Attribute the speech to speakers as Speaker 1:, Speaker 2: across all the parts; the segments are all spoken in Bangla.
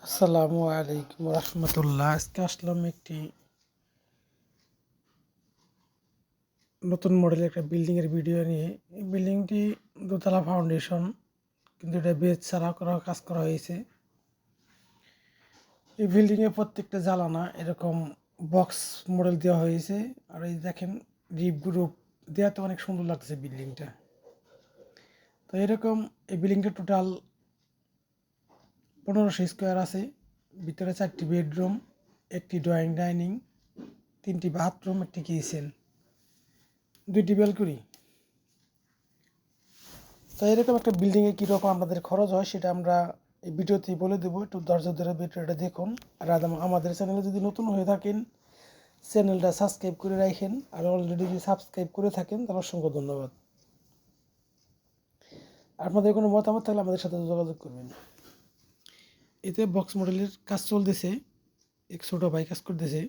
Speaker 1: আসসালামু আলাইকুম রহমতুল্লাহ। আজকে আসলাম একটি নতুন মডেলের একটা বিল্ডিংয়ের ভিডিও নিয়ে। এই বিল্ডিংটি দোতলা ফাউন্ডেশন, কিন্তু এটা বেজ ছাড়া কাজ করা হয়েছে। এই বিল্ডিংয়ে প্রত্যেকটা জ্বালানা এরকম বক্স মডেল দেওয়া হয়েছে। আর এই দেখেন রিপ গ্রুপ দেওয়া, তো অনেক সুন্দর লাগছে বিল্ডিংটা। তো এরকম এই বিল্ডিংটা টোটাল 1500 স্কোয়ার আছে। ভিতরে 4টি বেডরুম, একটি ড্রয়িং ডাইনিং, 3টি বাথরুম, একটি কিচেন, 2টি ব্যালকনি। তো এরকম একটা বিল্ডিংয়ে কীরকম আপনাদের খরচ হয় সেটা আমরা এই ভিডিওতেই বলে দেবো। একটু ধৈর্য ধরে ভিডিওটা দেখুন। আর আমাদের চ্যানেলে যদি নতুন হয়ে থাকেন, চ্যানেলটা সাবস্ক্রাইব করে রাখেন। আর অলরেডি যদি সাবস্ক্রাইব করে থাকেন তাহলে অসংখ্য ধন্যবাদ। আপনাদের কোনো মতামত থাকলে আমাদের সাথে যোগাযোগ করবেন। এতে বক্স মডেলের কাজ চলতেছে, এক ছোটো ভাই কাজ করতেছে।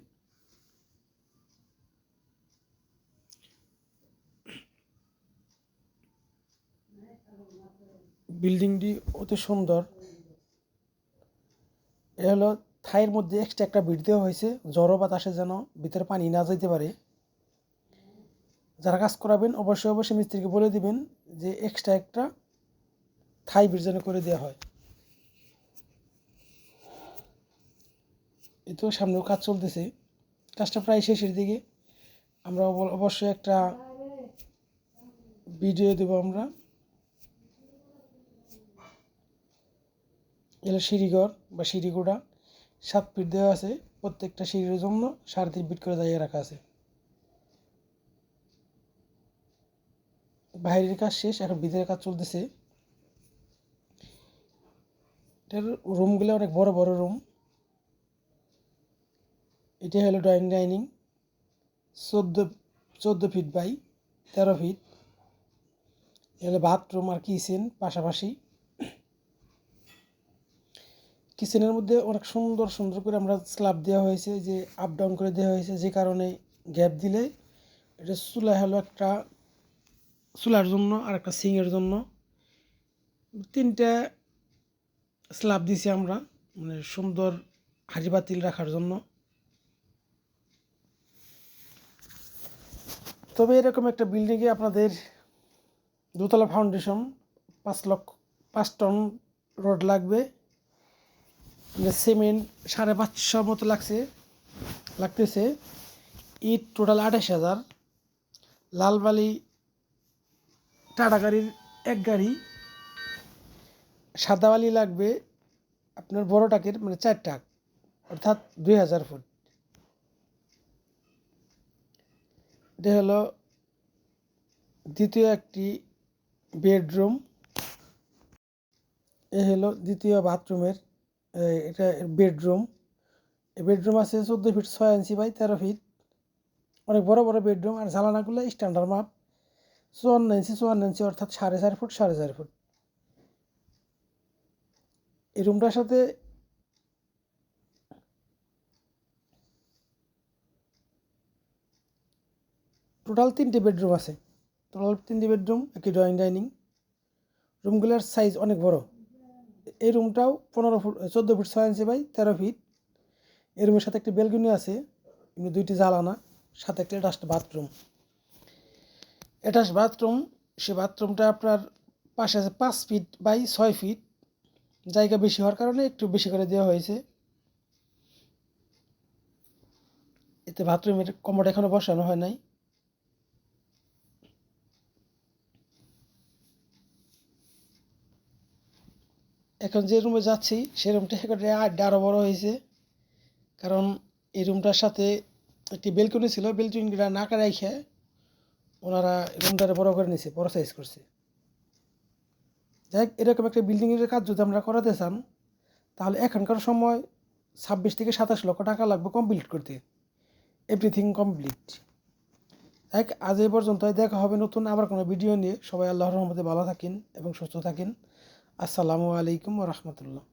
Speaker 1: বিল্ডিংটি অতি সুন্দর। এ হলো থাইয়ের মধ্যে এক্সট্রা একটা বিট দেওয়া হয়েছে, ঝড়ো বাতাসে যেন ভিতরে পানি না যেতে পারে। যারা কাজ করাবেন অবশ্যই মিস্ত্রিকে বলে দিবেন যে এক্সট্রা একটা থাই বিট যেন করে দেওয়া হয়। এতেও সামনেও কাজ চলতেছে, কাজটা প্রায় শেষের দিকে। আমরা অবশ্যই একটা ভিডিও দেবো আমরা। এগুলো সিঁড়িঘর বা সিঁড়িগুড়া 7 ফিট দেওয়া আছে। প্রত্যেকটা সিঁড়ির জন্য 3.5 ফিট করে জায়গা রাখা আছে। বাইরের কাজ শেষ, এখন ভিতরের কাজ চলতেছে। এটার রুমগুলো অনেক বড় বড় রুম। এটা হলো drawing dining, 14 feet by 13 feet. এগুলো বাথরুম আর কিচেন পাশাপাশি। কিচেনের মধ্যে অনেক সুন্দর সুন্দর করে আমরা স্ল্যাব দেওয়া হয়েছে, যে আপ ডাউন করে দেওয়া হয়েছে, যে কারণে গ্যাপ দিলে এটা চুলা হলো একটা চুলার জন্য আর একটা সিংয়ের জন্য 3টা স্ল্যাব দিছি আমরা, মানে সুন্দর হাঁড়ি পাতিল রাখার জন্য। তবে এরকম একটা বিল্ডিংয়ে আপনাদের দোতলা ফাউন্ডেশন 5 টন রড লাগবে। সিমেন্ট 550 মতো লাগতেছে। ইট টোটাল 28,000। লাল বালি টাটা গাড়ির 1 গাড়ি। সাদা বালি লাগবে আপনার বড় টাকের, মানে 4 টাক, অর্থাৎ 2000 ফুট। এটা হলো দ্বিতীয় একটি বেডরুম। এ হলো দ্বিতীয় বাথরুমের এটা বেডরুম। এই বেডরুম আছে 14 ফিট 6 ইঞ্চি বাই 13 ফিট। অনেক বড় বড় বেডরুম। আর জ্বালানাগুলো স্ট্যান্ডার্ড মাপ 54 ইঞ্চি অর্থাৎ 4.5 ফুট 4.5 ফুট। এই রুমটার সাথে টোটাল 3টি বেডরুম আছে। একটি ড্রয়িং ডাইনিং। রুমগুলোর সাইজ অনেক বড়। এই রুমটাও 14 ফুট 6 ইঞ্চি বাই 13 ফিট। এই রুমের সাথে একটি বেলকনি আছে, 2টি জ্বালানা, সাথে একটা অ্যাটাচ বাথরুম। সে বাথরুমটা আপনার পাশে আছে 5 ফিট বাই 6 ফিট। জায়গা বেশি হওয়ার কারণে একটু বেশি করে দেওয়া হয়েছে। এতে বাথরুমের কমোড এখনো বসানো হয় নাই। এখন যে রুমে যাচ্ছি সেই রুমটা আরও বড় হয়েছে, কারণ এই রুমটার সাথে একটি বেলকনি ছিল। বেলকনিটা না রেখে ওনারা রুমটারে বড় করে নিছে, বড় সাইজ করছে। যাই হোক, এরকম একটা বিল্ডিংয়ের কাজ যদি আমরা করাতে চান তাহলে এখনকার সময় 26 থেকে 27 লক্ষ টাকা লাগবে কমপ্লিট করতে, এভরিথিং কমপ্লিট। আজ এই পর্যন্তই। দেখা হবে নতুন আবার কোনো ভিডিও নিয়ে। সবাই আল্লাহর রহমতে ভালো থাকেন এবং সুস্থ থাকেন। আসসালামু আলাইকুম ওয়া রাহমাতুল্লাহ।